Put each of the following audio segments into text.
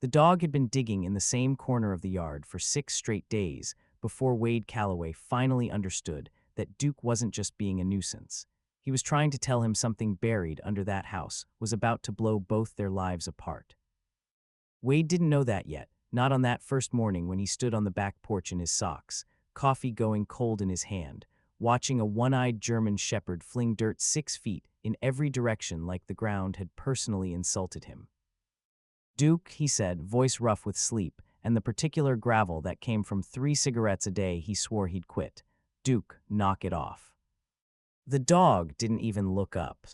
The dog had been digging in the same corner of the yard for 6 straight days before Wade Calloway finally understood that Duke wasn't just being a nuisance. He was trying to tell him something buried under that house was about to blow both their lives apart. Wade didn't know that yet, not on that first morning when he stood on the back porch in his socks, coffee going cold in his hand, watching a one-eyed German shepherd fling dirt 6 feet in every direction like the ground had personally insulted him. "Duke," he said, voice rough with sleep and the particular gravel that came from 3 cigarettes a day he swore he'd quit. "Duke, knock it off." The dog didn't even look up.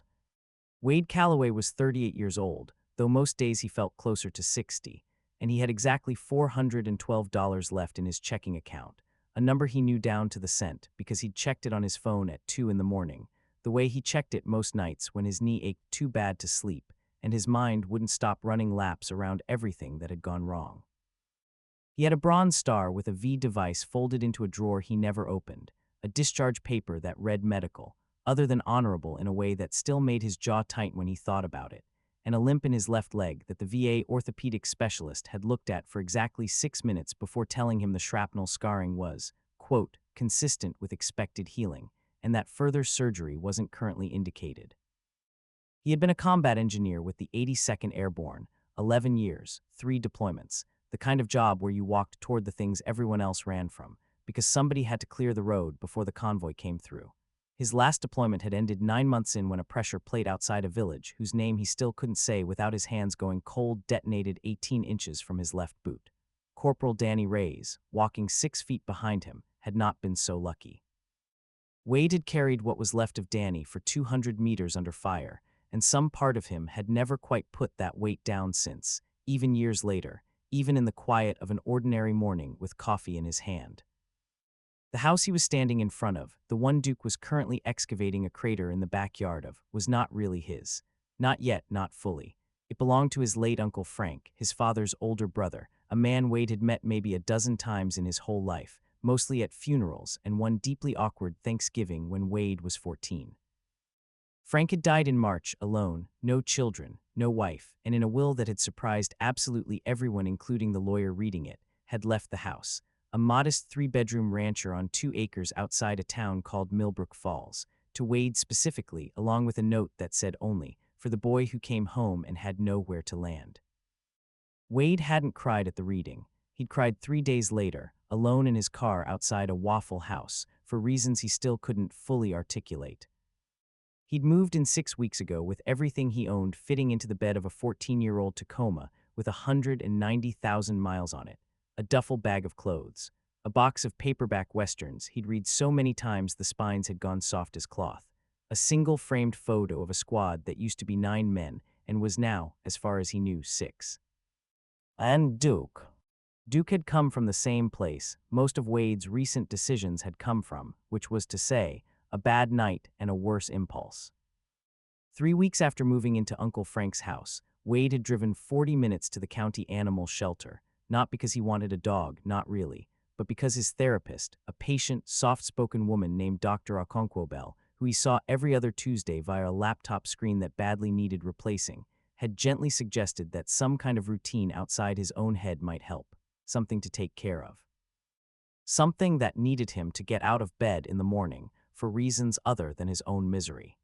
Wade Calloway was 38 years old, though most days he felt closer to 60, and he had exactly $412 left in his checking account, a number he knew down to the cent because he'd checked it on his phone at 2 in the morning, the way he checked it most nights when his knee ached too bad to sleep, and his mind wouldn't stop running laps around everything that had gone wrong. He had a bronze star with a V device folded into a drawer he never opened, a discharge paper that read medical, other than honorable in a way that still made his jaw tight when he thought about it, and a limp in his left leg that the VA orthopedic specialist had looked at for exactly 6 minutes before telling him the shrapnel scarring was, quote, consistent with expected healing, and that further surgery wasn't currently indicated. He had been a combat engineer with the 82nd Airborne, 11 years, 3 deployments, the kind of job where you walked toward the things everyone else ran from, because somebody had to clear the road before the convoy came through. His last deployment had ended 9 months in when a pressure plate outside a village, whose name he still couldn't say without his hands going cold, detonated 18 inches from his left boot. Corporal Danny Reyes, walking 6 feet behind him, had not been so lucky. Wade had carried what was left of Danny for 200 meters under fire, and some part of him had never quite put that weight down since, even years later, even in the quiet of an ordinary morning with coffee in his hand. The house he was standing in front of, the one Duke was currently excavating a crater in the backyard of, was not really his. Not yet, not fully. It belonged to his late Uncle Frank, his father's older brother, a man Wade had met maybe a dozen times in his whole life, mostly at funerals and one deeply awkward Thanksgiving when Wade was 14. Frank had died in March, alone, no children, no wife, and in a will that had surprised absolutely everyone, including the lawyer reading it, had left the house, a modest 3-bedroom rancher on 2 acres outside a town called Millbrook Falls, to Wade specifically, along with a note that said only, for the boy who came home and had nowhere to land. Wade hadn't cried at the reading. He'd cried 3 days later, alone in his car outside a Waffle House, for reasons he still couldn't fully articulate. He'd moved in 6 weeks ago with everything he owned fitting into the bed of a 14-year-old Tacoma with 190,000 miles on it, a duffel bag of clothes, a box of paperback westerns he'd read so many times the spines had gone soft as cloth, a single framed photo of a squad that used to be 9 men and was now, as far as he knew, 6. And Duke. Duke had come from the same place most of Wade's recent decisions had come from, which was to say, a bad night and a worse impulse. 3 weeks after moving into Uncle Frank's house, Wade had driven 40 minutes to the county animal shelter, not because he wanted a dog, not really, but because his therapist, a patient, soft-spoken woman named Dr. Okonkwo, who he saw every other Tuesday via a laptop screen that badly needed replacing, had gently suggested that some kind of routine outside his own head might help, something to take care of. Something that needed him to get out of bed in the morning, for reasons other than his own misery.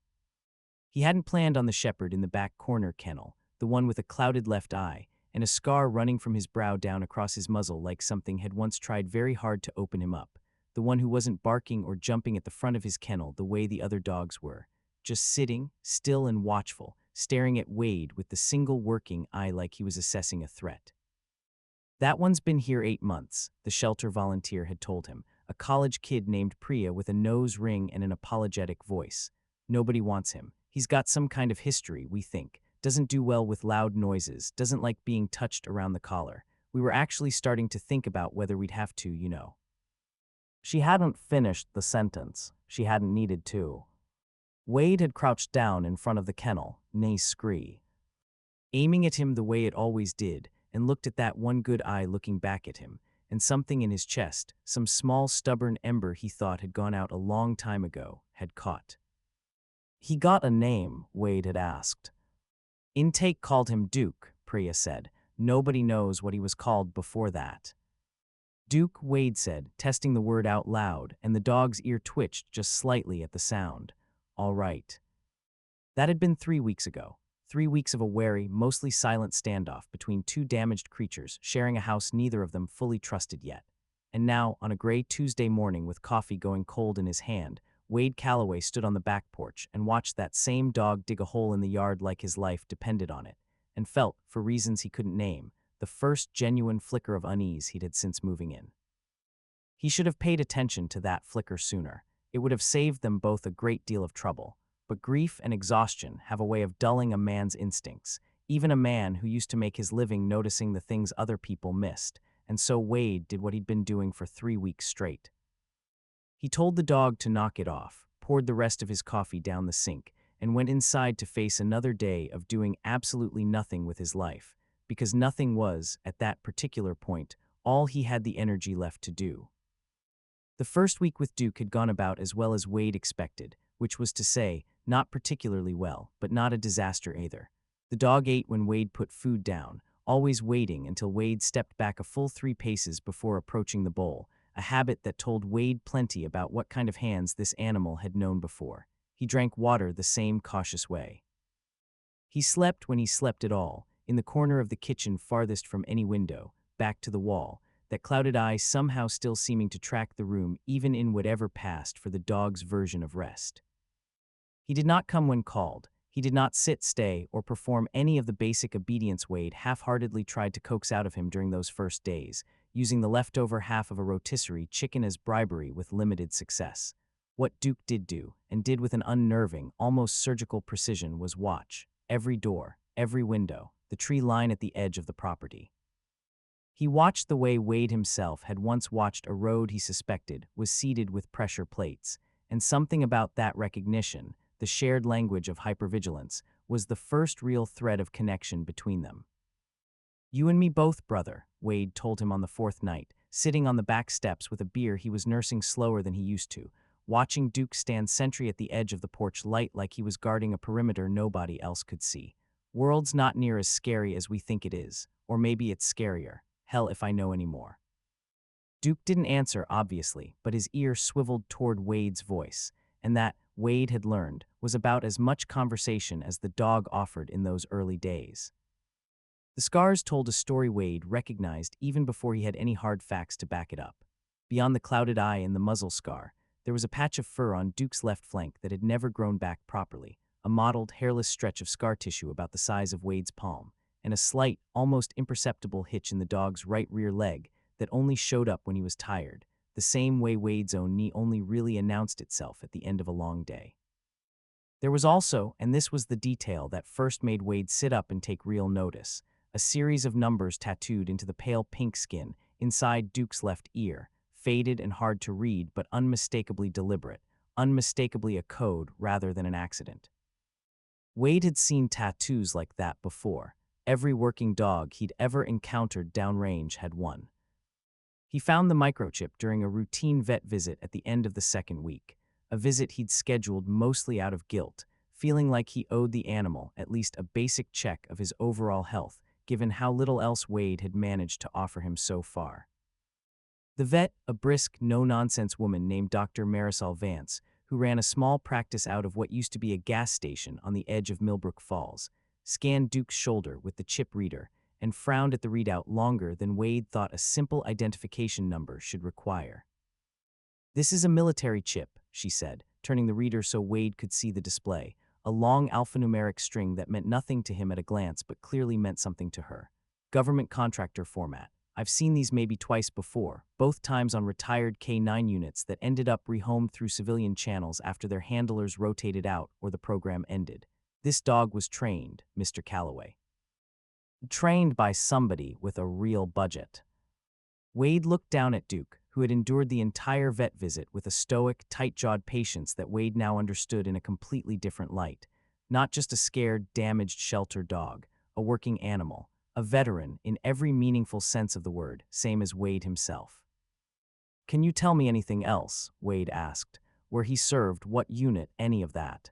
He hadn't planned on the shepherd in the back corner kennel, the one with a clouded left eye, and a scar running from his brow down across his muzzle like something had once tried very hard to open him up, the one who wasn't barking or jumping at the front of his kennel the way the other dogs were, just sitting, still and watchful, staring at Wade with the single working eye like he was assessing a threat. That one's been here 8 months, the shelter volunteer had told him, a college kid named Priya with a nose ring and an apologetic voice. Nobody wants him. He's got some kind of history, we think. Doesn't do well with loud noises, doesn't like being touched around the collar. We were actually starting to think about whether we'd have to, you know. She hadn't finished the sentence. She hadn't needed to. Wade had crouched down in front of the kennel, nay scree, aiming at him the way it always did, and looked at that one good eye looking back at him, and something in his chest, some small stubborn ember he thought had gone out a long time ago, had caught. He got a name, Wade had asked. Intake called him Duke, Priya said, Nobody knows what he was called before that. Duke, Wade said, testing the word out loud, and the dog's ear twitched just slightly at the sound. All right. That had been 3 weeks ago. 3 weeks of a wary, mostly silent standoff between two damaged creatures sharing a house neither of them fully trusted yet. And now, on a gray Tuesday morning with coffee going cold in his hand, Wade Calloway stood on the back porch and watched that same dog dig a hole in the yard like his life depended on it, and felt, for reasons he couldn't name, the first genuine flicker of unease he'd had since moving in. He should have paid attention to that flicker sooner. It would have saved them both a great deal of trouble. But grief and exhaustion have a way of dulling a man's instincts, even a man who used to make his living noticing the things other people missed, and so Wade did what he'd been doing for 3 weeks straight. He told the dog to knock it off, poured the rest of his coffee down the sink, and went inside to face another day of doing absolutely nothing with his life, because nothing was, at that particular point, all he had the energy left to do. The first week with Duke had gone about as well as Wade expected, which was to say, not particularly well, but not a disaster either. The dog ate when Wade put food down, always waiting until Wade stepped back a full 3 paces before approaching the bowl, a habit that told Wade plenty about what kind of hands this animal had known before. He drank water the same cautious way. He slept when he slept at all, in the corner of the kitchen farthest from any window, back to the wall, that clouded eye somehow still seeming to track the room even in whatever passed for the dog's version of rest. He did not come when called. He did not sit, stay, or perform any of the basic obedience Wade half-heartedly tried to coax out of him during those first days, using the leftover half of a rotisserie chicken as bribery with limited success. What Duke did do, and did with an unnerving, almost surgical precision, was watch every door, every window, the tree line at the edge of the property. He watched the way Wade himself had once watched a road he suspected was seeded with pressure plates, and something about that recognition, the shared language of hypervigilance, was the first real thread of connection between them. "You and me both, brother," Wade told him on the 4th night, sitting on the back steps with a beer he was nursing slower than he used to, watching Duke stand sentry at the edge of the porch light like he was guarding a perimeter nobody else could see. "World's not near as scary as we think it is, or maybe it's scarier. Hell if I know any more." Duke didn't answer, obviously, but his ear swiveled toward Wade's voice, and that, Wade had learned, was about as much conversation as the dog offered in those early days. The scars told a story Wade recognized even before he had any hard facts to back it up. Beyond the clouded eye and the muzzle scar, there was a patch of fur on Duke's left flank that had never grown back properly, a mottled, hairless stretch of scar tissue about the size of Wade's palm, and a slight, almost imperceptible hitch in the dog's right rear leg that only showed up when he was tired, the same way Wade's own knee only really announced itself at the end of a long day. There was also, and this was the detail that first made Wade sit up and take real notice, a series of numbers tattooed into the pale pink skin inside Duke's left ear, faded and hard to read but unmistakably deliberate, unmistakably a code rather than an accident. Wade had seen tattoos like that before. Every working dog he'd ever encountered downrange had one. He found the microchip during a routine vet visit at the end of the 2nd week, a visit he'd scheduled mostly out of guilt, feeling like he owed the animal at least a basic check of his overall health, given how little else Wade had managed to offer him so far. The vet, a brisk, no-nonsense woman named Dr. Marisol Vance, who ran a small practice out of what used to be a gas station on the edge of Millbrook Falls, scanned Duke's shoulder with the chip reader and frowned at the readout longer than Wade thought a simple identification number should require. "This is a military chip," she said, turning the reader so Wade could see the display, a long alphanumeric string that meant nothing to him at a glance but clearly meant something to her. "Government contractor format. I've seen these maybe twice before, both times on retired K-9 units that ended up rehomed through civilian channels after their handlers rotated out or the program ended. This dog was trained, Mr. Calloway. Trained by somebody with a real budget." Wade looked down at Duke, who had endured the entire vet visit with a stoic, tight-jawed patience that Wade now understood in a completely different light. Not just a scared, damaged shelter dog, a working animal, a veteran in every meaningful sense of the word, same as Wade himself. "Can you tell me anything else?" Wade asked. "Where he served, what unit, any of that?"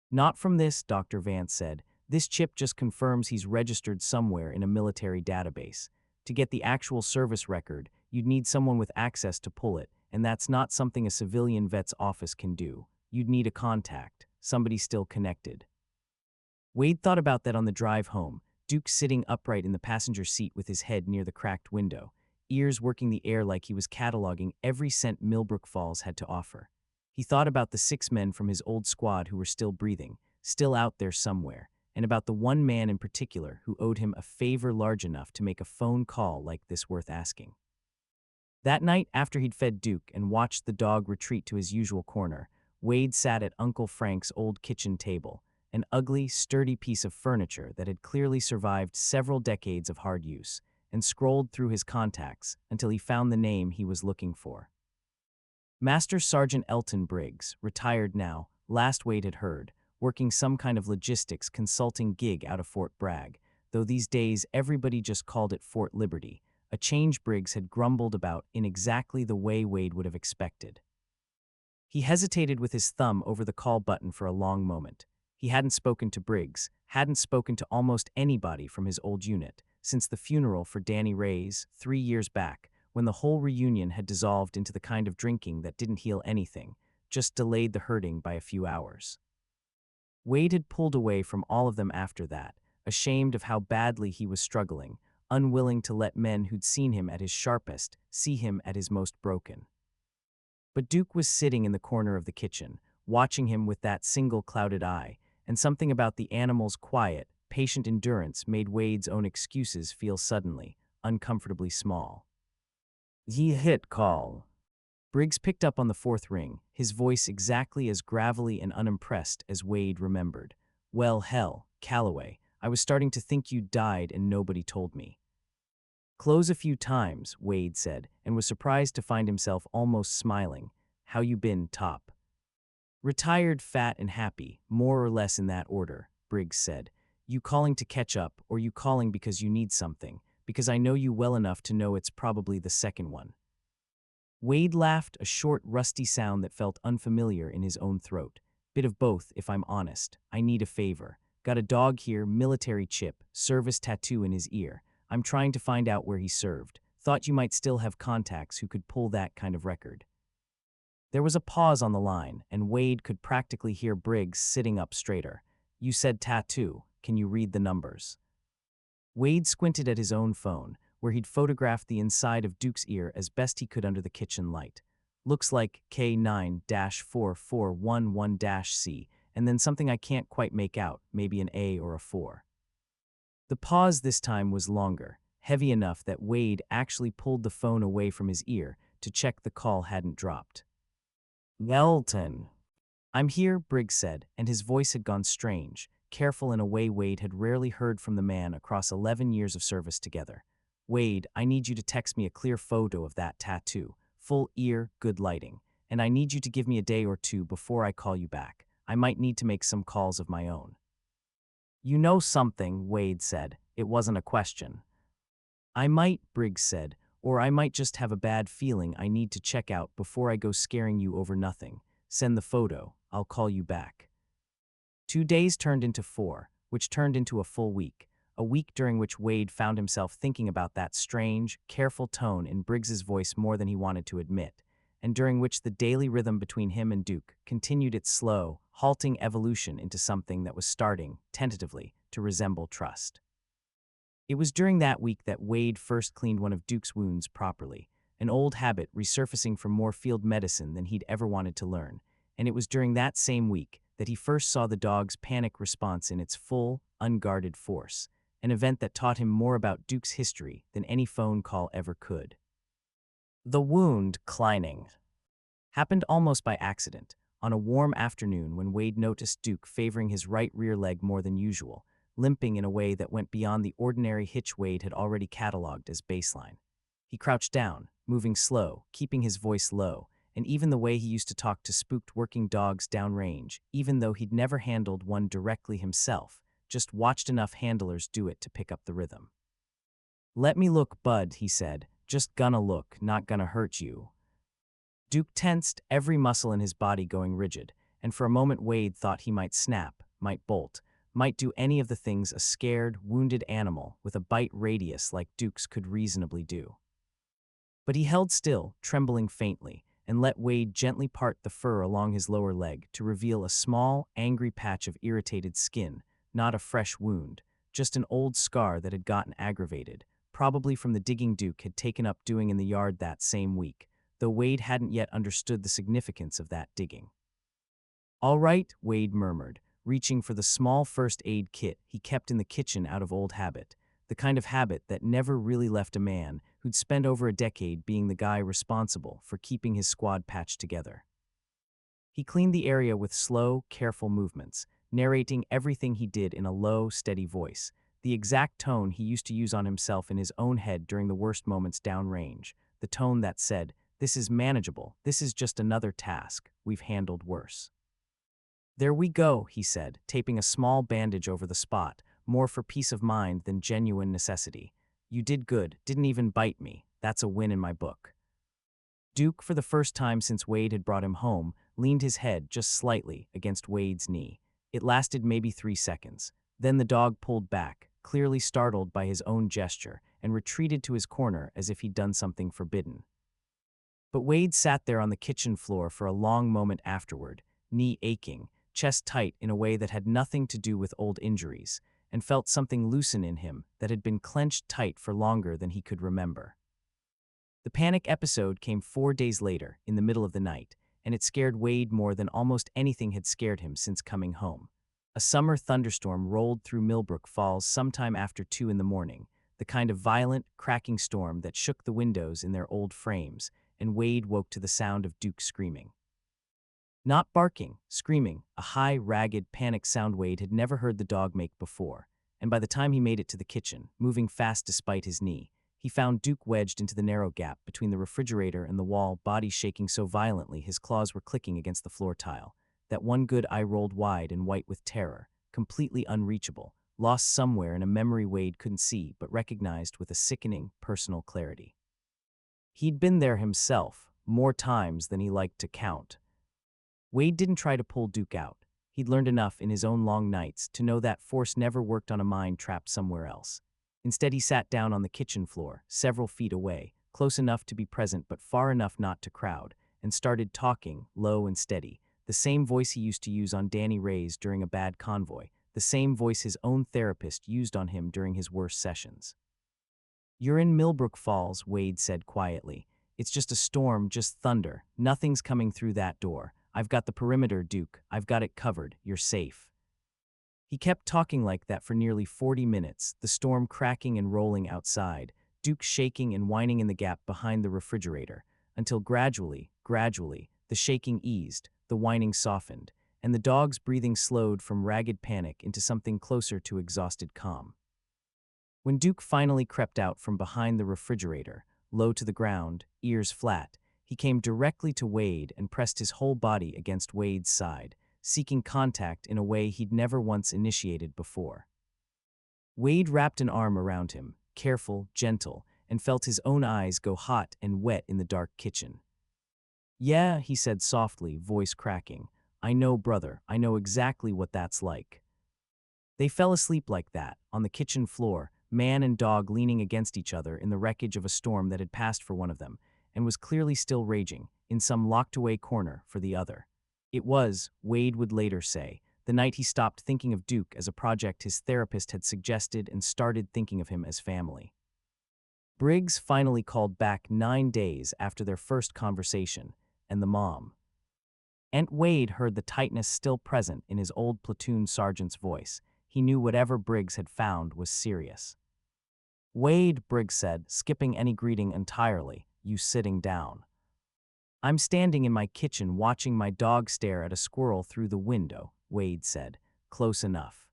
"Not from this," Dr. Vance said. This chip just confirms he's registered somewhere in a military database. To get the actual service record, you'd need someone with access to pull it, and that's not something a civilian vet's office can do. You'd need a contact, somebody still connected. Wade thought about that on the drive home, Duke sitting upright in the passenger seat with his head near the cracked window, ears working the air like he was cataloging every cent Millbrook Falls had to offer. He thought about the 6 men from his old squad who were still breathing, still out there somewhere, and about the one man in particular who owed him a favor large enough to make a phone call like this worth asking. That night, after he'd fed Duke and watched the dog retreat to his usual corner, Wade sat at Uncle Frank's old kitchen table, an ugly, sturdy piece of furniture that had clearly survived several decades of hard use, and scrolled through his contacts until he found the name he was looking for. Master Sergeant Elton Briggs, retired now, last Wade had heard, working some kind of logistics consulting gig out of Fort Bragg, though these days everybody just called it Fort Liberty, a change Briggs had grumbled about in exactly the way Wade would have expected. He hesitated with his thumb over the call button for a long moment. He hadn't spoken to Briggs, hadn't spoken to almost anybody from his old unit, since the funeral for Danny Ray's 3 years back, when the whole reunion had dissolved into the kind of drinking that didn't heal anything, just delayed the hurting by a few hours. Wade had pulled away from all of them after that, ashamed of how badly he was struggling, unwilling to let men who'd seen him at his sharpest see him at his most broken. But Duke was sitting in the corner of the kitchen, watching him with that single clouded eye, and something about the animal's quiet, patient endurance made Wade's own excuses feel suddenly, uncomfortably small. "Ye hit call." Briggs picked up on the fourth ring, his voice exactly as gravelly and unimpressed as Wade remembered. "Well, hell, Calloway, I was starting to think you'd died and nobody told me." "Close a few times," Wade said, and was surprised to find himself almost smiling. "How you been, Top?" "Retired, fat, and happy, more or less in that order," Briggs said. "You calling to catch up, or you calling because you need something? Because I know you well enough to know it's probably the second one." Wade laughed, a short, rusty sound that felt unfamiliar in his own throat. "Bit of both, if I'm honest. I need a favor. Got a dog here, military chip, service tattoo in his ear. I'm trying to find out where he served. Thought you might still have contacts who could pull that kind of record." There was a pause on the line, and Wade could practically hear Briggs sitting up straighter. "You said tattoo. Can you read the numbers?" Wade squinted at his own phone, where he'd photographed the inside of Duke's ear as best he could under the kitchen light. "Looks like K9-4411-C, and then something I can't quite make out, maybe an A or a 4. The pause this time was longer, heavy enough that Wade actually pulled the phone away from his ear to check the call hadn't dropped. "Elton." "I'm here," Briggs said, and his voice had gone strange, careful in a way Wade had rarely heard from the man across 11 years of service together. "Wade, I need you to text me a clear photo of that tattoo, full ear, good lighting, and I need you to give me a day or two before I call you back. I might need to make some calls of my own." "You know something," Wade said. It wasn't a question. "I might," Briggs said, "or I might just have a bad feeling I need to check out before I go scaring you over nothing. Send the photo. I'll call you back." 2 days turned into 4, which turned into a full week. A week during which Wade found himself thinking about that strange, careful tone in Briggs's voice more than he wanted to admit, and during which the daily rhythm between him and Duke continued its slow, halting evolution into something that was starting, tentatively, to resemble trust. It was during that week that Wade first cleaned one of Duke's wounds properly, an old habit resurfacing from more field medicine than he'd ever wanted to learn, and it was during that same week that he first saw the dog's panic response in its full, unguarded force, an event that taught him more about Duke's history than any phone call ever could. The wound, Kleining, happened almost by accident, on a warm afternoon when Wade noticed Duke favoring his right rear leg more than usual, limping in a way that went beyond the ordinary hitch Wade had already cataloged as baseline. He crouched down, moving slow, keeping his voice low, and even the way he used to talk to spooked working dogs downrange, even though he'd never handled one directly himself, just watched enough handlers do it to pick up the rhythm. "Let me look, bud," he said. "Just gonna look, not gonna hurt you." Duke tensed, every muscle in his body going rigid, and for a moment Wade thought he might snap, might bolt, might do any of the things a scared, wounded animal with a bite radius like Duke's could reasonably do. But he held still, trembling faintly, and let Wade gently part the fur along his lower leg to reveal a small, angry patch of irritated skin, not a fresh wound, just an old scar that had gotten aggravated, probably from the digging Duke had taken up doing in the yard that same week, though Wade hadn't yet understood the significance of that digging. "All right," Wade murmured, reaching for the small first aid kit he kept in the kitchen out of old habit, the kind of habit that never really left a man who'd spent over a decade being the guy responsible for keeping his squad patched together. He cleaned the area with slow, careful movements, narrating everything he did in a low, steady voice, the exact tone he used to use on himself in his own head during the worst moments downrange, the tone that said, "This is manageable, this is just another task, we've handled worse." "There we go," he said, taping a small bandage over the spot, more for peace of mind than genuine necessity. "You did good, didn't even bite me. That's a win in my book." Duke, for the first time since Wade had brought him home, leaned his head just slightly against Wade's knee. It lasted maybe 3 seconds. Then the dog pulled back, clearly startled by his own gesture, and retreated to his corner as if he'd done something forbidden. But Wade sat there on the kitchen floor for a long moment afterward, knee aching, chest tight in a way that had nothing to do with old injuries, and felt something loosen in him that had been clenched tight for longer than he could remember. The panic episode came 4 days later, in the middle of the night, and it scared Wade more than almost anything had scared him since coming home. A summer thunderstorm rolled through Millbrook Falls sometime after 2 in the morning, the kind of violent, cracking storm that shook the windows in their old frames, and Wade woke to the sound of Duke screaming. Not barking, screaming, a high, ragged, panicked sound Wade had never heard the dog make before, and by the time he made it to the kitchen, moving fast despite his knee, he found Duke wedged into the narrow gap between the refrigerator and the wall, body shaking so violently his claws were clicking against the floor tile, that one good eye rolled wide and white with terror, completely unreachable, lost somewhere in a memory Wade couldn't see but recognized with a sickening, personal clarity. He'd been there himself, more times than he liked to count. Wade didn't try to pull Duke out. He'd learned enough in his own long nights to know that force never worked on a mind trapped somewhere else. Instead, he sat down on the kitchen floor, several feet away, close enough to be present but far enough not to crowd, and started talking, low and steady, the same voice he used to use on Danny Ray's during a bad convoy, the same voice his own therapist used on him during his worst sessions. "You're in Millbrook Falls," Wade said quietly. "It's just a storm, just thunder. Nothing's coming through that door. I've got the perimeter, Duke. I've got it covered. You're safe." He kept talking like that for nearly 40 minutes, the storm cracking and rolling outside, Duke shaking and whining in the gap behind the refrigerator, until gradually, the shaking eased, the whining softened, and the dog's breathing slowed from ragged panic into something closer to exhausted calm. When Duke finally crept out from behind the refrigerator, low to the ground, ears flat, he came directly to Wade and pressed his whole body against Wade's side, seeking contact in a way he'd never once initiated before. Wade wrapped an arm around him, careful, gentle, and felt his own eyes go hot and wet in the dark kitchen. "Yeah," he said softly, voice cracking. "I know, brother, I know exactly what that's like." They fell asleep like that, on the kitchen floor, man and dog leaning against each other in the wreckage of a storm that had passed for one of them, and was clearly still raging, in some locked-away corner, for the other. It was, Wade would later say, the night he stopped thinking of Duke as a project his therapist had suggested and started thinking of him as family. Briggs finally called back 9 days after their first conversation, and the mom. Aunt Wade heard the tightness still present in his old platoon sergeant's voice. He knew whatever Briggs had found was serious. "Wade," Briggs said, skipping any greeting entirely, "you sitting down." "I'm standing in my kitchen watching my dog stare at a squirrel through the window," Wade said. "Close enough."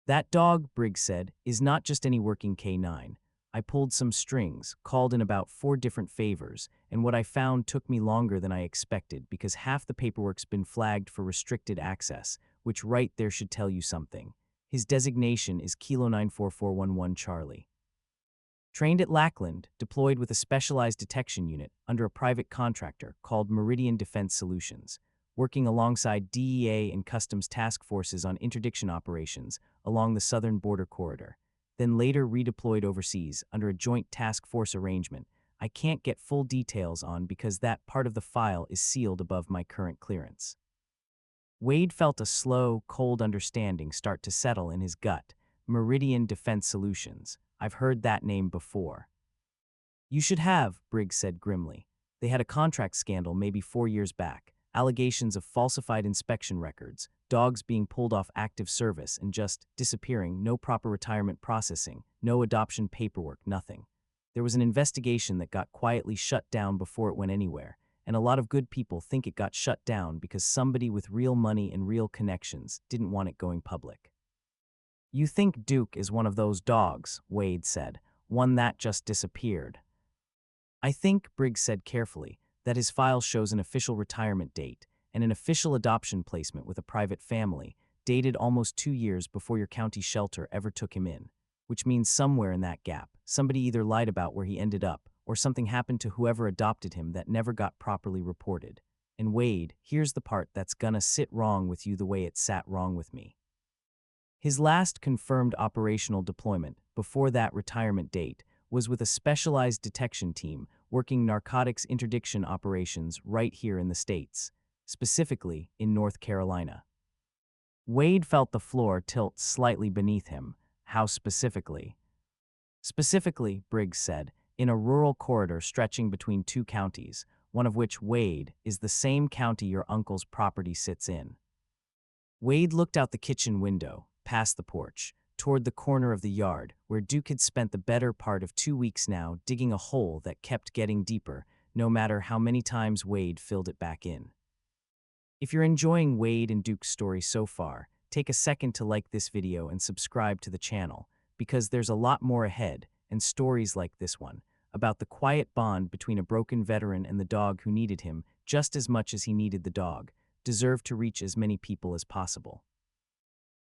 "That dog," Briggs said, "is not just any working K9. I pulled some strings, called in about 4 different favors, and what I found took me longer than I expected because half the paperwork's been flagged for restricted access, which right there should tell you something. His designation is Kilo 94411 Charlie. Trained at Lackland, deployed with a specialized detection unit under a private contractor called Meridian Defense Solutions. working alongside DEA and Customs task forces on interdiction operations along the southern border corridor, then later redeployed overseas under a joint task force arrangement I can't get full details on because that part of the file is sealed above my current clearance. Wade felt a slow, cold understanding start to settle in his gut. Meridian Defense Solutions. I've heard that name before. You should have, Briggs said grimly. They had a contract scandal maybe 4 years back. Allegations of falsified inspection records, dogs being pulled off active service and just disappearing, no proper retirement processing, no adoption paperwork, nothing. There was an investigation that got quietly shut down before it went anywhere, and a lot of good people think it got shut down because somebody with real money and real connections didn't want it going public. You think Duke is one of those dogs, Wade said, one that just disappeared. I think, Briggs said carefully, that his file shows an official retirement date and an official adoption placement with a private family, dated almost 2 years before your county shelter ever took him in, which means somewhere in that gap, somebody either lied about where he ended up or something happened to whoever adopted him that never got properly reported. And Wade, here's the part that's gonna sit wrong with you the way it sat wrong with me. His last confirmed operational deployment, before that retirement date, was with a specialized detection team working narcotics interdiction operations right here in the States, specifically in North Carolina. Wade felt the floor tilt slightly beneath him. How specifically? Specifically, Briggs said, in a rural corridor stretching between 2 counties, one of which, Wade, is the same county your uncle's property sits in. Wade looked out the kitchen window, past the porch, toward the corner of the yard where Duke had spent the better part of 2 weeks now digging a hole that kept getting deeper, no matter how many times Wade filled it back in. If you're enjoying Wade and Duke's story so far, take a second to like this video and subscribe to the channel, because there's a lot more ahead, and stories like this one, about the quiet bond between a broken veteran and the dog who needed him just as much as he needed the dog, deserve to reach as many people as possible.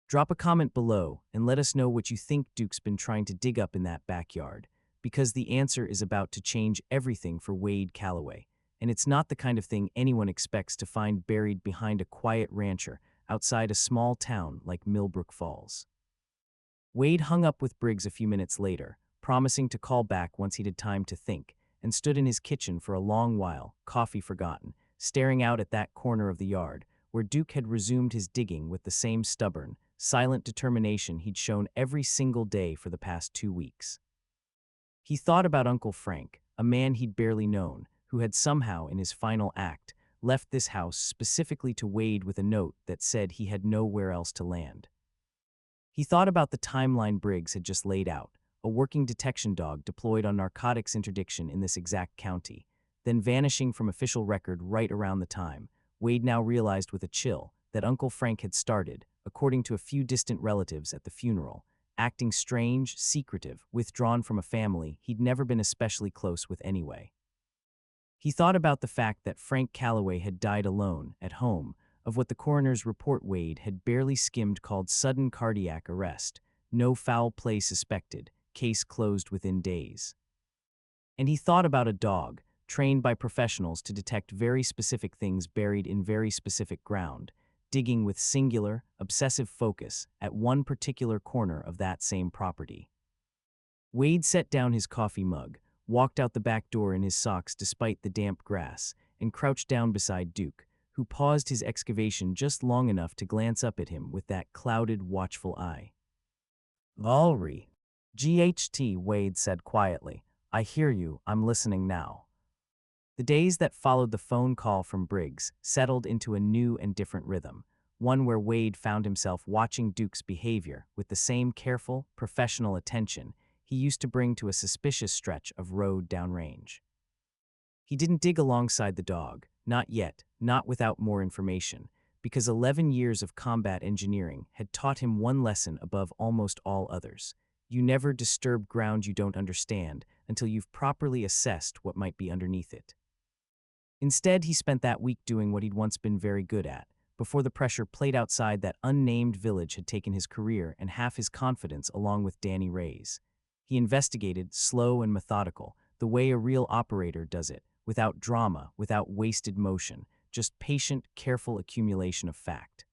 Drop a comment below and let us know what you think Duke's been trying to dig up in that backyard, because the answer is about to change everything for Wade Calloway, and it's not the kind of thing anyone expects to find buried behind a quiet rancher outside a small town like Millbrook Falls. Wade hung up with Briggs a few minutes later, promising to call back once he'd had time to think, and stood in his kitchen for a long while, coffee forgotten, staring out at that corner of the yard where Duke had resumed his digging with the same stubborn, silent determination he'd shown every single day for the past 2 weeks. He thought about Uncle Frank, a man he'd barely known, who had somehow, in his final act, left this house specifically to Wade with a note that said he had nowhere else to land. He thought about the timeline Briggs had just laid out, a working detection dog deployed on narcotics interdiction in this exact county, then vanishing from official record right around the time. Wade now realized with a chill that Uncle Frank had started, according to a few distant relatives at the funeral, acting strange, secretive, withdrawn from a family he'd never been especially close with anyway. He thought about the fact that Frank Calloway had died alone, at home, of what the coroner's report Wade had barely skimmed called sudden cardiac arrest, no foul play suspected, case closed within days. And he thought about a dog, trained by professionals to detect very specific things buried in very specific ground, digging with singular, obsessive focus at one particular corner of that same property. Wade set down his coffee mug, walked out the back door in his socks despite the damp grass, and crouched down beside Duke, who paused his excavation just long enough to glance up at him with that clouded, watchful eye. "Valry." "GHT," Wade said quietly. "I hear you, I'm listening now." The days that followed the phone call from Briggs settled into a new and different rhythm, one where Wade found himself watching Duke's behavior with the same careful, professional attention he used to bring to a suspicious stretch of road downrange. He didn't dig alongside the dog, not yet, not without more information, because 11 years of combat engineering had taught him one lesson above almost all others. You never disturb ground you don't understand until you've properly assessed what might be underneath it. Instead, he spent that week doing what he'd once been very good at, before the pressure played outside that unnamed village had taken his career and half his confidence along with Danny Ray's. He investigated, slow and methodical, the way a real operator does it, without drama, without wasted motion, just patient, careful accumulation of fact.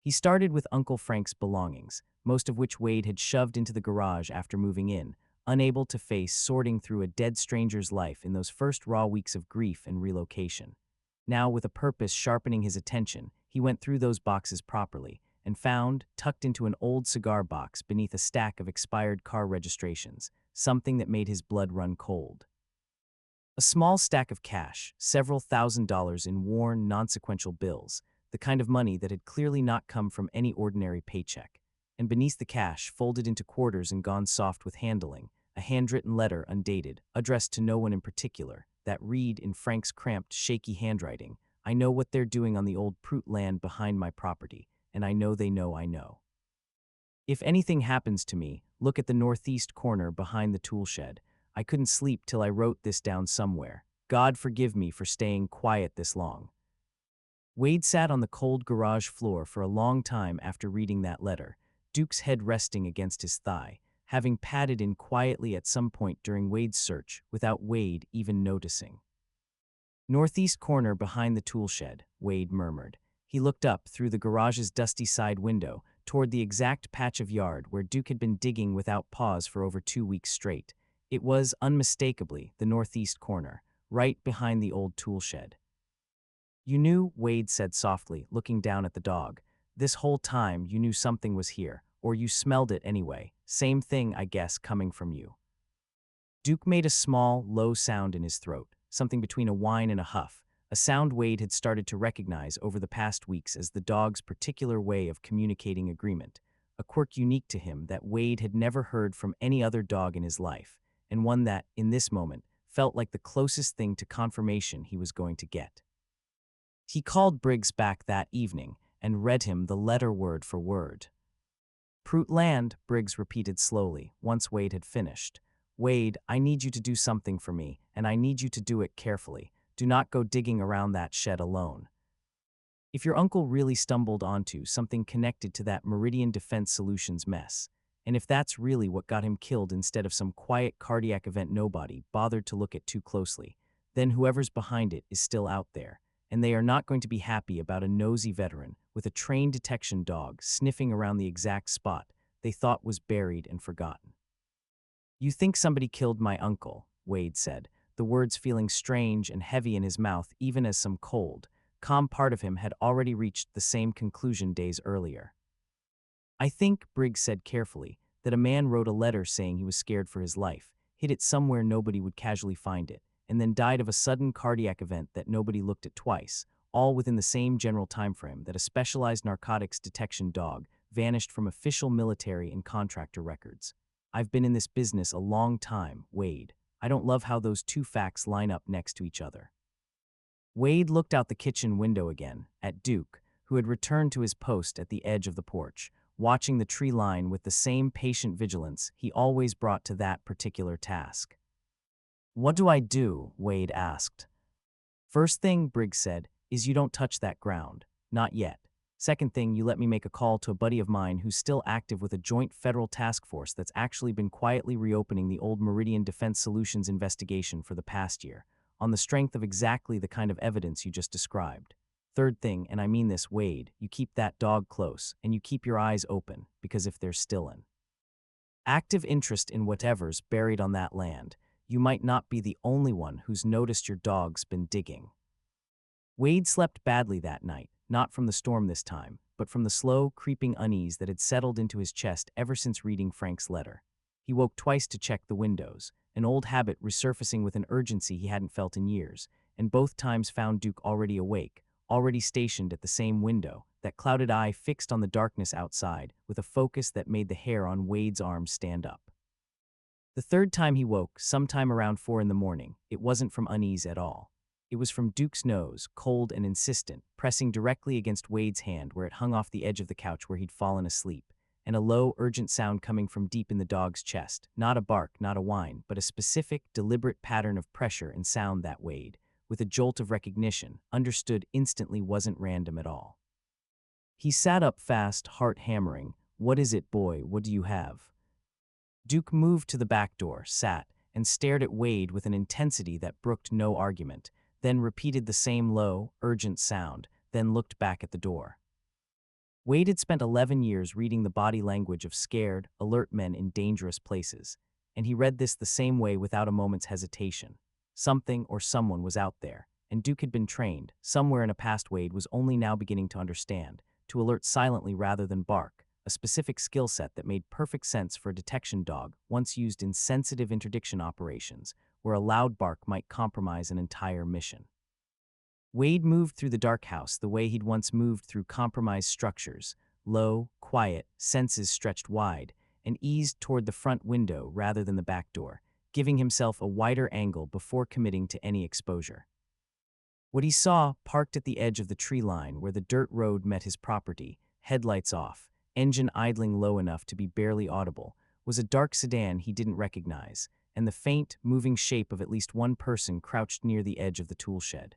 He started with Uncle Frank's belongings, most of which Wade had shoved into the garage after moving in, unable to face sorting through a dead stranger's life in those first raw weeks of grief and relocation. Now, with a purpose sharpening his attention, he went through those boxes properly and found, tucked into an old cigar box beneath a stack of expired car registrations, something that made his blood run cold. A small stack of cash, several $1,000s in worn, non-sequential bills, the kind of money that had clearly not come from any ordinary paycheck. And beneath the cash, folded into quarters and gone soft with handling, a handwritten letter undated, addressed to no one in particular, that read in Frank's cramped, shaky handwriting, "I know what they're doing on the old Prout land behind my property, and I know they know I know. If anything happens to me, look at the northeast corner behind the tool shed. I couldn't sleep till I wrote this down somewhere. God forgive me for staying quiet this long." Wade sat on the cold garage floor for a long time after reading that letter, Duke's head resting against his thigh, having padded in quietly at some point during Wade's search without Wade even noticing. "Northeast corner behind the tool shed," Wade murmured. He looked up through the garage's dusty side window toward the exact patch of yard where Duke had been digging without pause for over 2 weeks straight. It was, unmistakably, the northeast corner, right behind the old tool shed. "You knew," Wade said softly, looking down at the dog. "This whole time you knew something was here, or you smelled it anyway. Same thing, I guess, coming from you." Duke made a small, low sound in his throat, something between a whine and a huff, a sound Wade had started to recognize over the past weeks as the dog's particular way of communicating agreement, a quirk unique to him that Wade had never heard from any other dog in his life, and one that, in this moment, felt like the closest thing to confirmation he was going to get. He called Briggs back that evening and read him the letter word for word. "Prout land," Briggs repeated slowly, once Wade had finished. "Wade, I need you to do something for me, and I need you to do it carefully. Do not go digging around that shed alone. If your uncle really stumbled onto something connected to that Meridian Defense Solutions mess, and if that's really what got him killed instead of some quiet cardiac event nobody bothered to look at too closely, then whoever's behind it is still out there, and they are not going to be happy about a nosy veteran with a trained detection dog sniffing around the exact spot they thought was buried and forgotten." "You think somebody killed my uncle," Wade said, the words feeling strange and heavy in his mouth even as some cold, calm part of him had already reached the same conclusion days earlier. "I think," Briggs said carefully, "that a man wrote a letter saying he was scared for his life, hid it somewhere nobody would casually find it, and then died of a sudden cardiac event that nobody looked at twice, all within the same general timeframe that a specialized narcotics detection dog vanished from official military and contractor records. I've been in this business a long time, Wade. I don't love how those two facts line up next to each other." Wade looked out the kitchen window again, at Duke, who had returned to his post at the edge of the porch, watching the tree line with the same patient vigilance he always brought to that particular task. "What do I do?" Wade asked. "First thing," Briggs said, "is you don't touch that ground. Not yet. Second thing, you let me make a call to a buddy of mine who's still active with a joint federal task force that's actually been quietly reopening the old Meridian Defense Solutions investigation for the past year, on the strength of exactly the kind of evidence you just described. Third thing, and I mean this, Wade, you keep that dog close, and you keep your eyes open, because if there's still an active interest in whatever's buried on that land, you might not be the only one who's noticed your dog's been digging." Wade slept badly that night, not from the storm this time, but from the slow, creeping unease that had settled into his chest ever since reading Frank's letter. He woke twice to check the windows, an old habit resurfacing with an urgency he hadn't felt in years, and both times found Duke already awake, already stationed at the same window, that clouded eye fixed on the darkness outside, with a focus that made the hair on Wade's arms stand up. The third time he woke, sometime around 4 in the morning, it wasn't from unease at all. It was from Duke's nose, cold and insistent, pressing directly against Wade's hand where it hung off the edge of the couch where he'd fallen asleep, and a low, urgent sound coming from deep in the dog's chest, not a bark, not a whine, but a specific, deliberate pattern of pressure and sound that Wade, with a jolt of recognition, understood instantly wasn't random at all. He sat up fast, heart hammering. "What is it, boy? What do you have?" Duke moved to the back door, sat, and stared at Wade with an intensity that brooked no argument, then repeated the same low, urgent sound, then looked back at the door. Wade had spent 11 years reading the body language of scared, alert men in dangerous places, and he read this the same way without a moment's hesitation. Something or someone was out there, and Duke had been trained, somewhere in a past Wade was only now beginning to understand, to alert silently rather than bark, a specific skill set that made perfect sense for a detection dog once used in sensitive interdiction operations, where a loud bark might compromise an entire mission. Wade moved through the dark house the way he'd once moved through compromised structures, low, quiet, senses stretched wide, and eased toward the front window rather than the back door, giving himself a wider angle before committing to any exposure. What he saw, parked at the edge of the tree line where the dirt road met his property, headlights off, engine idling low enough to be barely audible, was a dark sedan he didn't recognize, and the faint, moving shape of at least one person crouched near the edge of the tool shed.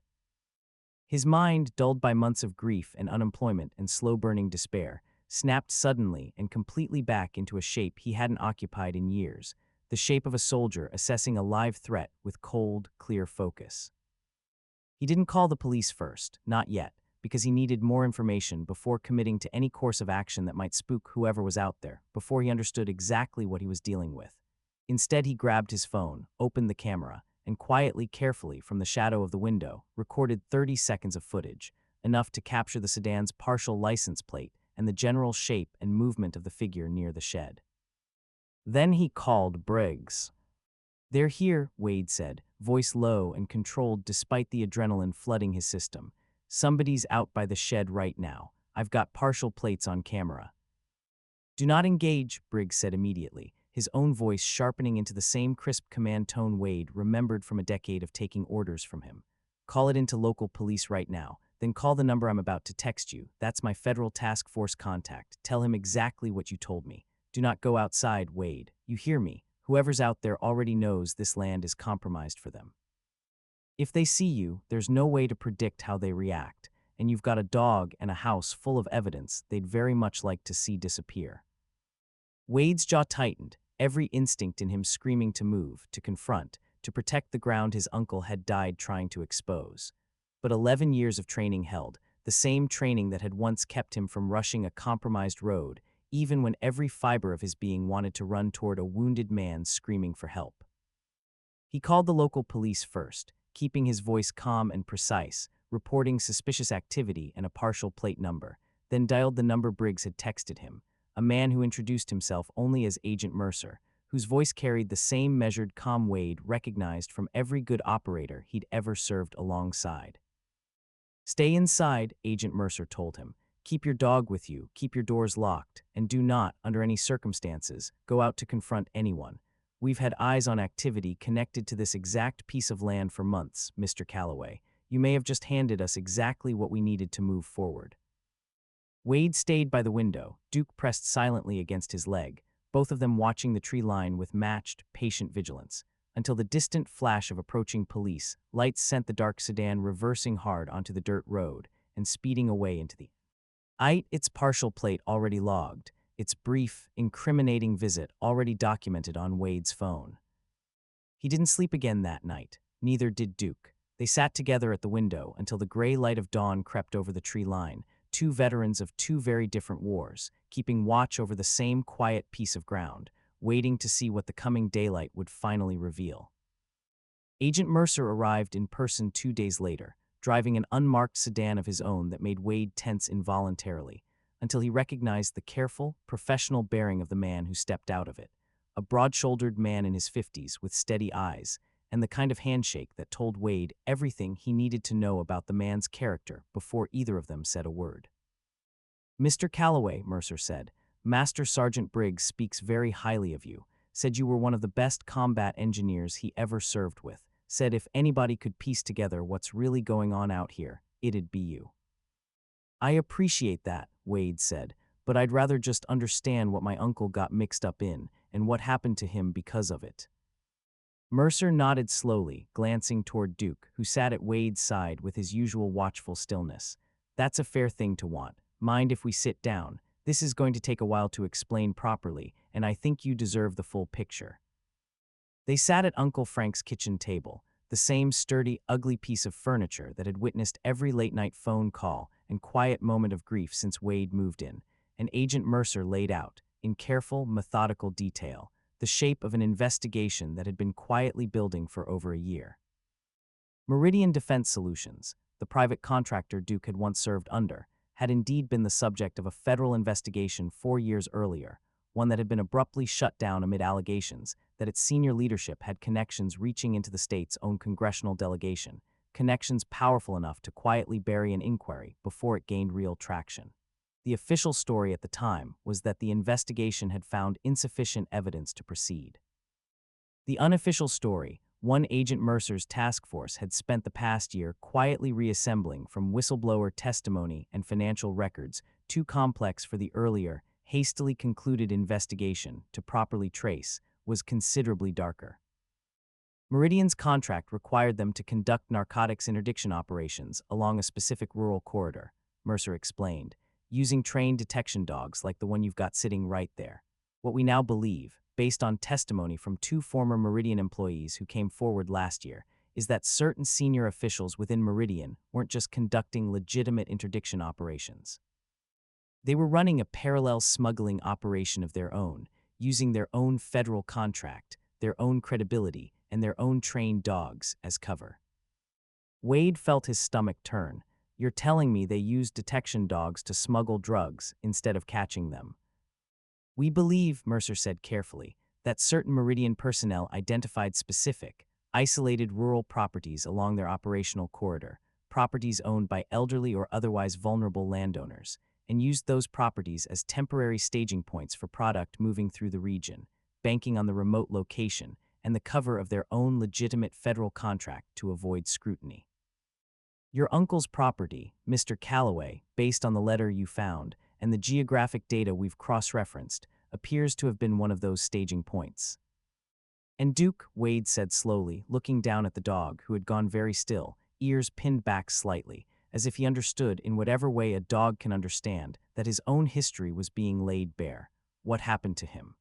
His mind, dulled by months of grief and unemployment and slow-burning despair, snapped suddenly and completely back into a shape he hadn't occupied in years, the shape of a soldier assessing a live threat with cold, clear focus. He didn't call the police first, not yet, because he needed more information before committing to any course of action that might spook whoever was out there, before he understood exactly what he was dealing with. Instead, he grabbed his phone, opened the camera, and quietly, carefully, from the shadow of the window, recorded 30 seconds of footage, enough to capture the sedan's partial license plate and the general shape and movement of the figure near the shed. Then he called Briggs. "They're here," Wade said, voice low and controlled despite the adrenaline flooding his system. "Somebody's out by the shed right now. I've got partial plates on camera." "Do not engage," Briggs said immediately, his own voice sharpening into the same crisp command tone Wade remembered from a decade of taking orders from him. "Call it into local police right now, then call the number I'm about to text you. That's my federal task force contact. Tell him exactly what you told me. Do not go outside, Wade. You hear me? Whoever's out there already knows this land is compromised for them. If they see you, there's no way to predict how they react, and you've got a dog and a house full of evidence they'd very much like to see disappear." Wade's jaw tightened, every instinct in him screaming to move, to confront, to protect the ground his uncle had died trying to expose. But 11 years of training held, the same training that had once kept him from rushing a compromised road, even when every fiber of his being wanted to run toward a wounded man screaming for help. He called the local police first, keeping his voice calm and precise, reporting suspicious activity and a partial plate number, then dialed the number Briggs had texted him, a man who introduced himself only as Agent Mercer, whose voice carried the same measured, calm Wade recognized from every good operator he'd ever served alongside. "Stay inside," Agent Mercer told him. "Keep your dog with you, keep your doors locked, and do not, under any circumstances, go out to confront anyone. We've had eyes on activity connected to this exact piece of land for months, Mr. Calloway. You may have just handed us exactly what we needed to move forward." Wade stayed by the window, Duke pressed silently against his leg, both of them watching the tree line with matched, patient vigilance, until the distant flash of approaching police lights sent the dark sedan reversing hard onto the dirt road and speeding away into the its partial plate already logged, its brief, incriminating visit already documented on Wade's phone. He didn't sleep again that night, neither did Duke. They sat together at the window until the gray light of dawn crept over the tree line, two veterans of two very different wars, keeping watch over the same quiet piece of ground, waiting to see what the coming daylight would finally reveal. Agent Mercer arrived in person 2 days later, driving an unmarked sedan of his own that made Wade tense involuntarily, until he recognized the careful, professional bearing of the man who stepped out of it, a broad-shouldered man in his 50s with steady eyes, and the kind of handshake that told Wade everything he needed to know about the man's character before either of them said a word. "Mr. Calloway," Mercer said, "Master Sergeant Briggs speaks very highly of you, said you were one of the best combat engineers he ever served with, said if anybody could piece together what's really going on out here, it'd be you." "I appreciate that," Wade said, "but I'd rather just understand what my uncle got mixed up in and what happened to him because of it." Mercer nodded slowly, glancing toward Duke, who sat at Wade's side with his usual watchful stillness. "That's a fair thing to want. Mind if we sit down? This is going to take a while to explain properly, and I think you deserve the full picture." They sat at Uncle Frank's kitchen table, the same sturdy, ugly piece of furniture that had witnessed every late-night phone call and quiet moment of grief since Wade moved in, and Agent Mercer laid out, in careful, methodical detail, the shape of an investigation that had been quietly building for over a year. Meridian Defense Solutions, the private contractor Duke had once served under, had indeed been the subject of a federal investigation 4 years earlier, one that had been abruptly shut down amid allegations that its senior leadership had connections reaching into the state's own congressional delegation, connections powerful enough to quietly bury an inquiry before it gained real traction. The official story at the time was that the investigation had found insufficient evidence to proceed. The unofficial story, one Agent Mercer's task force had spent the past year quietly reassembling from whistleblower testimony and financial records too complex for the earlier, hastily concluded investigation to properly trace, was considerably darker. Meridian's contract required them to conduct narcotics interdiction operations along a specific rural corridor, Mercer explained, using trained detection dogs like the one you've got sitting right there. What we now believe, based on testimony from 2 former Meridian employees who came forward last year, is that certain senior officials within Meridian weren't just conducting legitimate interdiction operations. They were running a parallel smuggling operation of their own, using their own federal contract, their own credibility, and their own trained dogs as cover. Wade felt his stomach turn. You're telling me they used detection dogs to smuggle drugs instead of catching them? We believe, Mercer said carefully, that certain Meridian personnel identified specific, isolated rural properties along their operational corridor, properties owned by elderly or otherwise vulnerable landowners, and used those properties as temporary staging points for product moving through the region, banking on the remote location and the cover of their own legitimate federal contract to avoid scrutiny. Your uncle's property, Mr. Calloway, based on the letter you found and the geographic data we've cross-referenced, appears to have been one of those staging points. And Duke, Wade said slowly, looking down at the dog, who had gone very still, ears pinned back slightly, as if he understood in whatever way a dog can understand that his own history was being laid bare. What happened to him?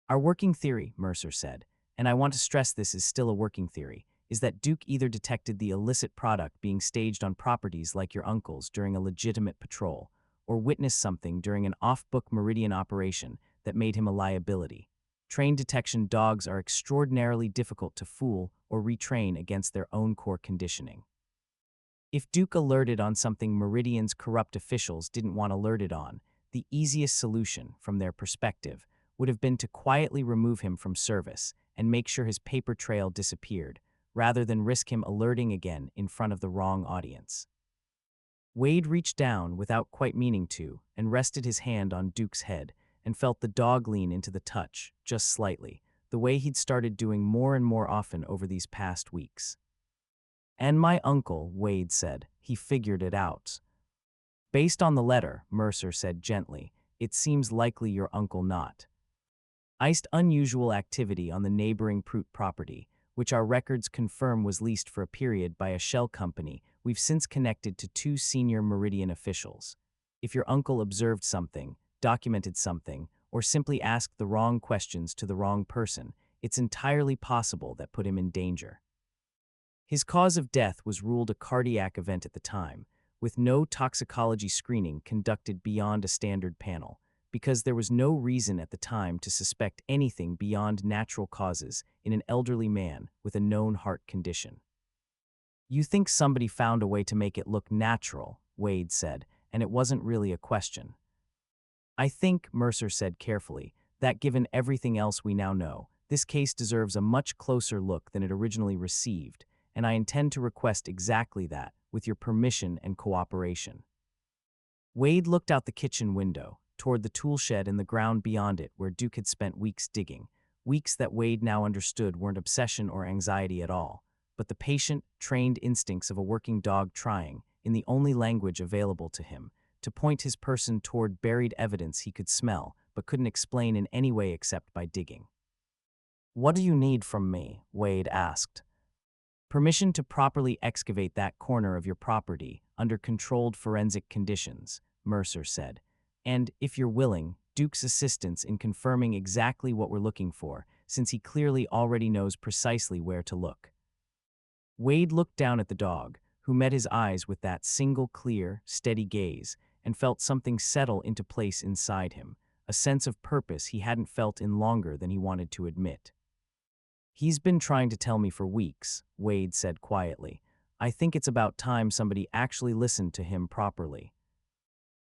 Our working theory, Mercer said, and I want to stress this is still a working theory, is that Duke either detected the illicit product being staged on properties like your uncle's during a legitimate patrol, or witnessed something during an off-book Meridian operation that made him a liability. Trained detection dogs are extraordinarily difficult to fool or retrain against their own core conditioning. If Duke alerted on something Meridian's corrupt officials didn't want alerted on, the easiest solution, from their perspective, would have been to quietly remove him from service and make sure his paper trail disappeared, rather than risk him alerting again in front of the wrong audience. Wade reached down without quite meaning to and rested his hand on Duke's head and felt the dog lean into the touch, just slightly, the way he'd started doing more and more often over these past weeks. And my uncle, Wade said, he figured it out. Based on the letter, Mercer said gently, it seems likely your uncle not. Iced unusual activity on the neighboring Prout property, which our records confirm was leased for a period by a shell company we've since connected to 2 senior Meridian officials. If your uncle observed something, documented something, or simply asked the wrong questions to the wrong person, it's entirely possible that put him in danger. His cause of death was ruled a cardiac event at the time, with no toxicology screening conducted beyond a standard panel, because there was no reason at the time to suspect anything beyond natural causes in an elderly man with a known heart condition. You think somebody found a way to make it look natural, Wade said, and it wasn't really a question. I think, Mercer said carefully, that given everything else we now know, this case deserves a much closer look than it originally received, and I intend to request exactly that, with your permission and cooperation. Wade looked out the kitchen window, toward the tool shed and the ground beyond it where Duke had spent weeks digging, weeks that Wade now understood weren't obsession or anxiety at all, but the patient, trained instincts of a working dog trying, in the only language available to him, to point his person toward buried evidence he could smell but couldn't explain in any way except by digging. What do you need from me? Wade asked. Permission to properly excavate that corner of your property under controlled forensic conditions, Mercer said. And, if you're willing, Duke's assistance in confirming exactly what we're looking for, since he clearly already knows precisely where to look. Wade looked down at the dog, who met his eyes with that single clear, steady gaze, and felt something settle into place inside him, a sense of purpose he hadn't felt in longer than he wanted to admit. "He's been trying to tell me for weeks," Wade said quietly. "I think it's about time somebody actually listened to him properly."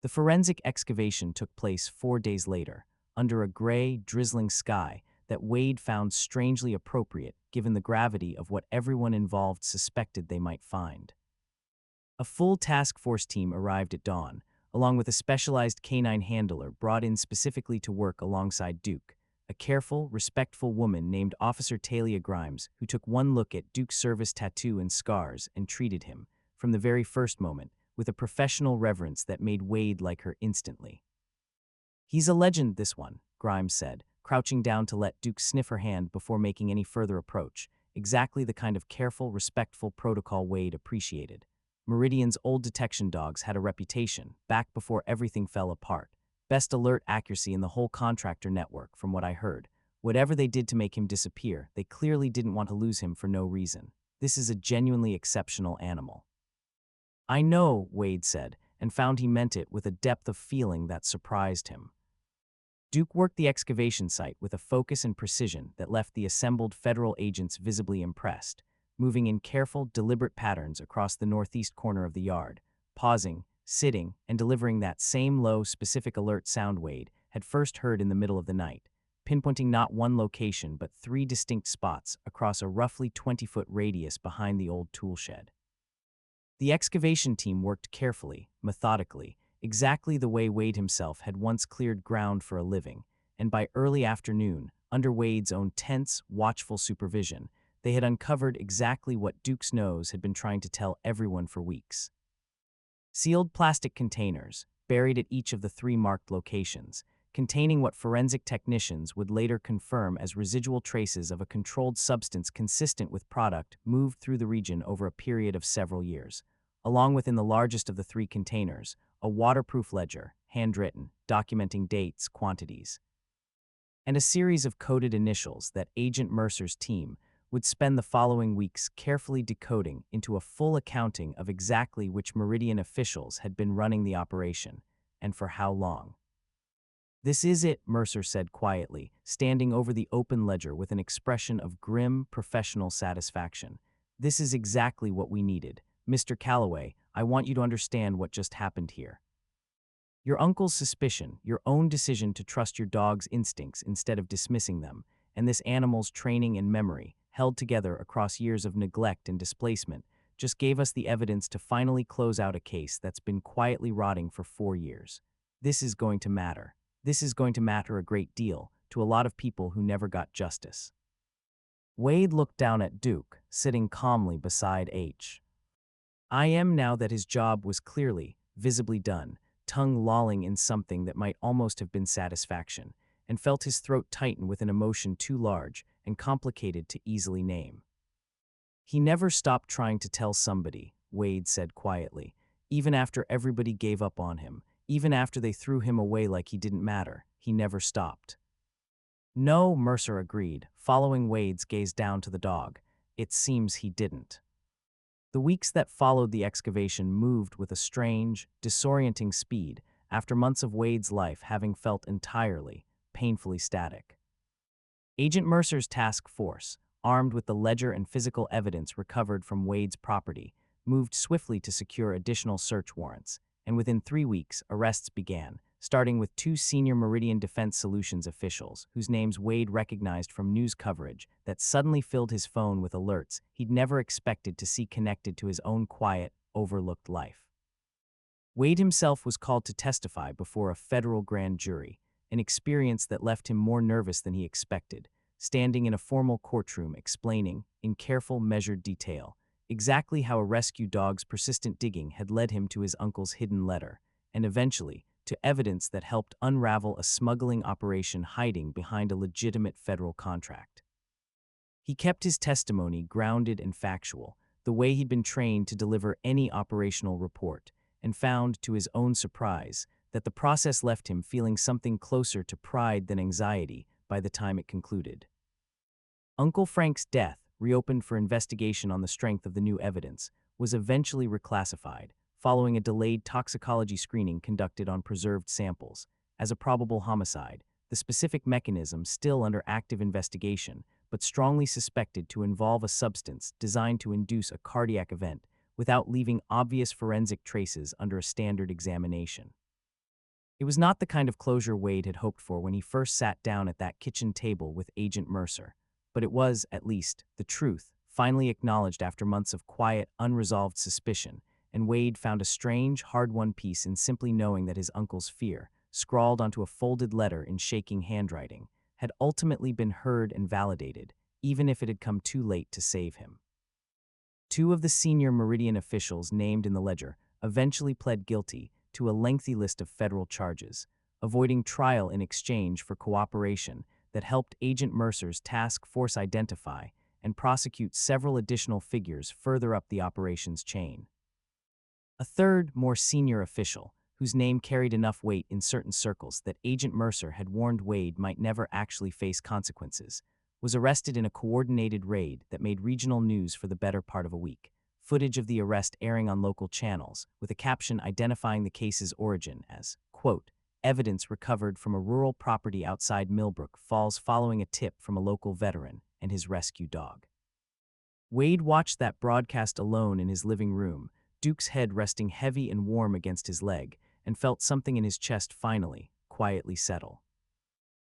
The forensic excavation took place 4 days later, under a gray, drizzling sky that Wade found strangely appropriate given the gravity of what everyone involved suspected they might find. A full task force team arrived at dawn, along with a specialized canine handler brought in specifically to work alongside Duke, a careful, respectful woman named Officer Talia Grimes, who took one look at Duke's service tattoo and scars and treated him, from the very first moment, with a professional reverence that made Wade like her instantly. "He's a legend, this one," Grimes said, crouching down to let Duke sniff her hand before making any further approach, exactly the kind of careful, respectful protocol Wade appreciated. Meridian's old detection dogs had a reputation, back before everything fell apart. Best alert accuracy in the whole contractor network, from what I heard. Whatever they did to make him disappear, they clearly didn't want to lose him for no reason. This is a genuinely exceptional animal. "I know," Wade said, and found he meant it with a depth of feeling that surprised him. Duke worked the excavation site with a focus and precision that left the assembled federal agents visibly impressed, moving in careful, deliberate patterns across the northeast corner of the yard, pausing, sitting, and delivering that same low, specific alert sound Wade had first heard in the middle of the night, pinpointing not one location but 3 distinct spots across a roughly 20-foot radius behind the old tool shed. The excavation team worked carefully, methodically, exactly the way Wade himself had once cleared ground for a living, and by early afternoon, under Wade's own tense, watchful supervision, they had uncovered exactly what Duke's nose had been trying to tell everyone for weeks. Sealed plastic containers, buried at each of the 3 marked locations, containing what forensic technicians would later confirm as residual traces of a controlled substance consistent with product moved through the region over a period of several years, along with in the largest of the 3 containers, a waterproof ledger, handwritten, documenting dates, quantities, and a series of coded initials that Agent Mercer's team would spend the following weeks carefully decoding into a full accounting of exactly which Meridian officials had been running the operation, and for how long. "This is it," Mercer said quietly, standing over the open ledger with an expression of grim, professional satisfaction. "This is exactly what we needed. Mr. Calloway, I want you to understand what just happened here. Your uncle's suspicion, your own decision to trust your dog's instincts instead of dismissing them, and this animal's training and memory, held together across years of neglect and displacement, just gave us the evidence to finally close out a case that's been quietly rotting for 4 years. This is going to matter. This is going to matter a great deal to a lot of people who never got justice." Wade looked down at Duke, sitting calmly beside H. I am now that his job was clearly, visibly done, tongue lolling in something that might almost have been satisfaction, and felt his throat tighten with an emotion too large and complicated to easily name. "He never stopped trying to tell somebody," Wade said quietly, "even after everybody gave up on him, even after they threw him away like he didn't matter, he never stopped." "No," Mercer agreed, following Wade's gaze down to the dog. "It seems he didn't." The weeks that followed the excavation moved with a strange, disorienting speed after months of Wade's life having felt entirely, painfully static. Agent Mercer's task force, armed with the ledger and physical evidence recovered from Wade's property, moved swiftly to secure additional search warrants, and within 3 weeks, arrests began, starting with 2 senior Meridian Defense Solutions officials, whose names Wade recognized from news coverage that suddenly filled his phone with alerts he'd never expected to see connected to his own quiet, overlooked life. Wade himself was called to testify before a federal grand jury, an experience that left him more nervous than he expected, standing in a formal courtroom explaining, in careful, measured detail, exactly how a rescue dog's persistent digging had led him to his uncle's hidden letter, and eventually, to evidence that helped unravel a smuggling operation hiding behind a legitimate federal contract. He kept his testimony grounded and factual, the way he'd been trained to deliver any operational report, and found, to his own surprise, that the process left him feeling something closer to pride than anxiety by the time it concluded. Uncle Frank's death, reopened for investigation on the strength of the new evidence, was eventually reclassified, following a delayed toxicology screening conducted on preserved samples, as a probable homicide, the specific mechanism still under active investigation, but strongly suspected to involve a substance designed to induce a cardiac event without leaving obvious forensic traces under a standard examination. It was not the kind of closure Wade had hoped for when he first sat down at that kitchen table with Agent Mercer, but it was, at least, the truth, finally acknowledged after months of quiet, unresolved suspicion, and Wade found a strange, hard-won peace in simply knowing that his uncle's fear, scrawled onto a folded letter in shaking handwriting, had ultimately been heard and validated, even if it had come too late to save him. Two of the senior Meridian officials named in the ledger eventually pled guilty to a lengthy list of federal charges, avoiding trial in exchange for cooperation that helped Agent Mercer's task force identify and prosecute several additional figures further up the operations chain. A third, more senior official, whose name carried enough weight in certain circles that Agent Mercer had warned Wade might never actually face consequences, was arrested in a coordinated raid that made regional news for the better part of a week, footage of the arrest airing on local channels, with a caption identifying the case's origin as, quote, evidence recovered from a rural property outside Millbrook Falls following a tip from a local veteran and his rescue dog. Wade watched that broadcast alone in his living room, Duke's head resting heavy and warm against his leg, and felt something in his chest finally, quietly settle.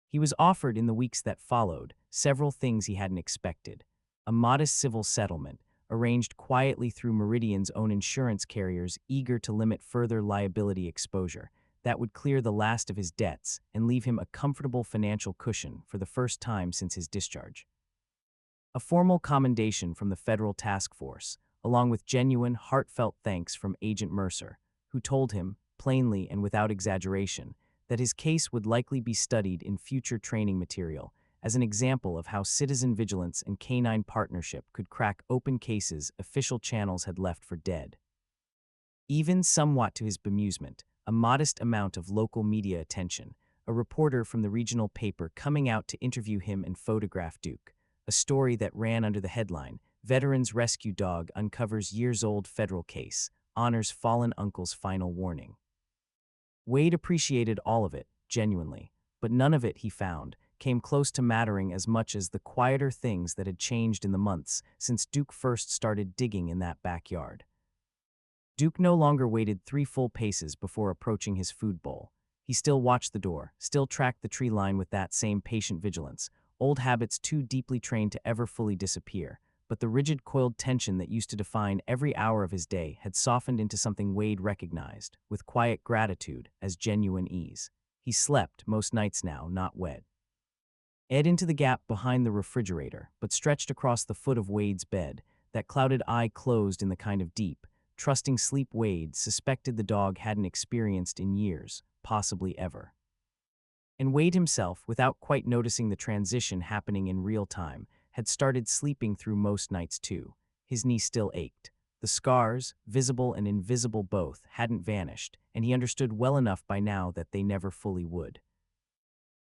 He was offered in the weeks that followed several things he hadn't expected. A modest civil settlement, arranged quietly through Meridian's own insurance carriers eager to limit further liability exposure, that would clear the last of his debts and leave him a comfortable financial cushion for the first time since his discharge. A formal commendation from the federal task force, along with genuine, heartfelt thanks from Agent Mercer, who told him, plainly and without exaggeration, that his case would likely be studied in future training material as an example of how citizen vigilance and canine partnership could crack open cases official channels had left for dead. Even somewhat to his bemusement, a modest amount of local media attention, a reporter from the regional paper coming out to interview him and photograph Duke, a story that ran under the headline, Veteran's Rescue Dog Uncovers Years-Old Federal Case, Honors Fallen Uncle's Final Warning. Wade appreciated all of it, genuinely, but none of it, he found, came close to mattering as much as the quieter things that had changed in the months since Duke first started digging in that backyard. Duke no longer waited 3 full paces before approaching his food bowl. He still watched the door, still tracked the tree line with that same patient vigilance, old habits too deeply trained to ever fully disappear, but the rigid coiled tension that used to define every hour of his day had softened into something Wade recognized, with quiet gratitude, as genuine ease. He slept, most nights now, not wed. Ed into the gap behind the refrigerator, but stretched across the foot of Wade's bed, that clouded eye closed in the kind of deep, trusting sleep Wade suspected the dog hadn't experienced in years, possibly ever. And Wade himself, without quite noticing the transition happening in real time, had started sleeping through most nights too. His knee still ached. The scars, visible and invisible both, hadn't vanished, and he understood well enough by now that they never fully would.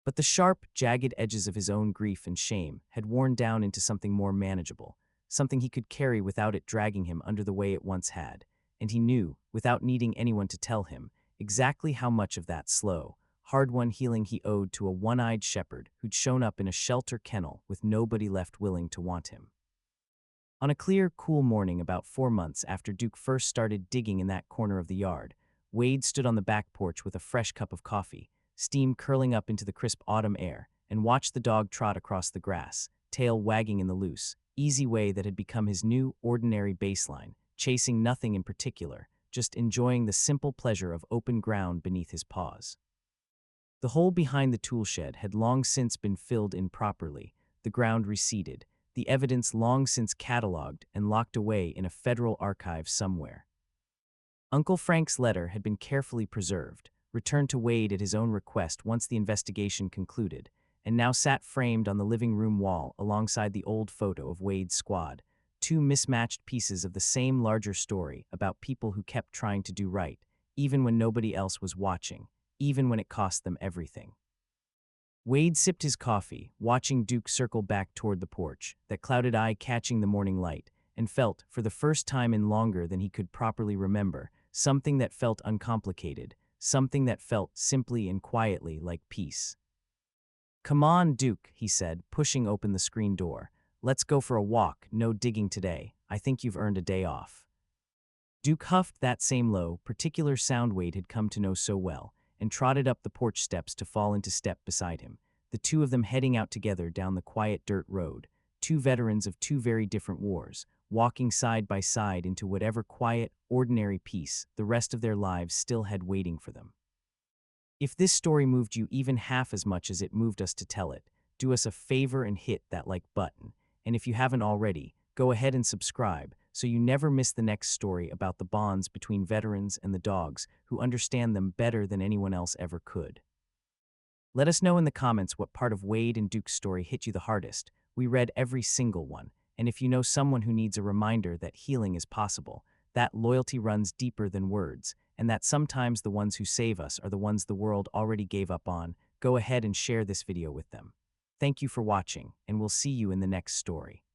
But the sharp, jagged edges of his own grief and shame had worn down into something more manageable, something he could carry without it dragging him under the way it once had, and he knew, without needing anyone to tell him, exactly how much of that slow, hard-won healing he owed to a one-eyed shepherd who'd shown up in a shelter kennel with nobody left willing to want him. On a clear, cool morning about 4 months after Duke first started digging in that corner of the yard, Wade stood on the back porch with a fresh cup of coffee, steam curling up into the crisp autumn air, and watched the dog trot across the grass, tail wagging in the loose, easy way that had become his new, ordinary baseline, chasing nothing in particular, just enjoying the simple pleasure of open ground beneath his paws. The hole behind the tool shed had long since been filled in properly, the ground receded, the evidence long since catalogued and locked away in a federal archive somewhere. Uncle Frank's letter had been carefully preserved, returned to Wade at his own request once the investigation concluded, and now sat framed on the living room wall alongside the old photo of Wade's squad, 2 mismatched pieces of the same larger story about people who kept trying to do right, even when nobody else was watching, even when it cost them everything. Wade sipped his coffee, watching Duke circle back toward the porch, that clouded eye catching the morning light, and felt, for the first time in longer than he could properly remember, something that felt uncomplicated, something that felt simply and quietly like peace. "Come on, Duke," he said, pushing open the screen door. "Let's go for a walk, no digging today. I think you've earned a day off." Duke huffed that same low, particular sound Wade had come to know so well, and trotted up the porch steps to fall into step beside him, the two of them heading out together down the quiet dirt road, two veterans of two very different wars, walking side by side into whatever quiet, ordinary peace the rest of their lives still had waiting for them. If this story moved you even half as much as it moved us to tell it, do us a favor and hit that like button, and if you haven't already, go ahead and subscribe so you never miss the next story about the bonds between veterans and the dogs who understand them better than anyone else ever could. Let us know in the comments what part of Wade and Duke's story hit you the hardest. We read every single one, and if you know someone who needs a reminder that healing is possible, that loyalty runs deeper than words, and that sometimes the ones who save us are the ones the world already gave up on, go ahead and share this video with them. Thank you for watching, and we'll see you in the next story.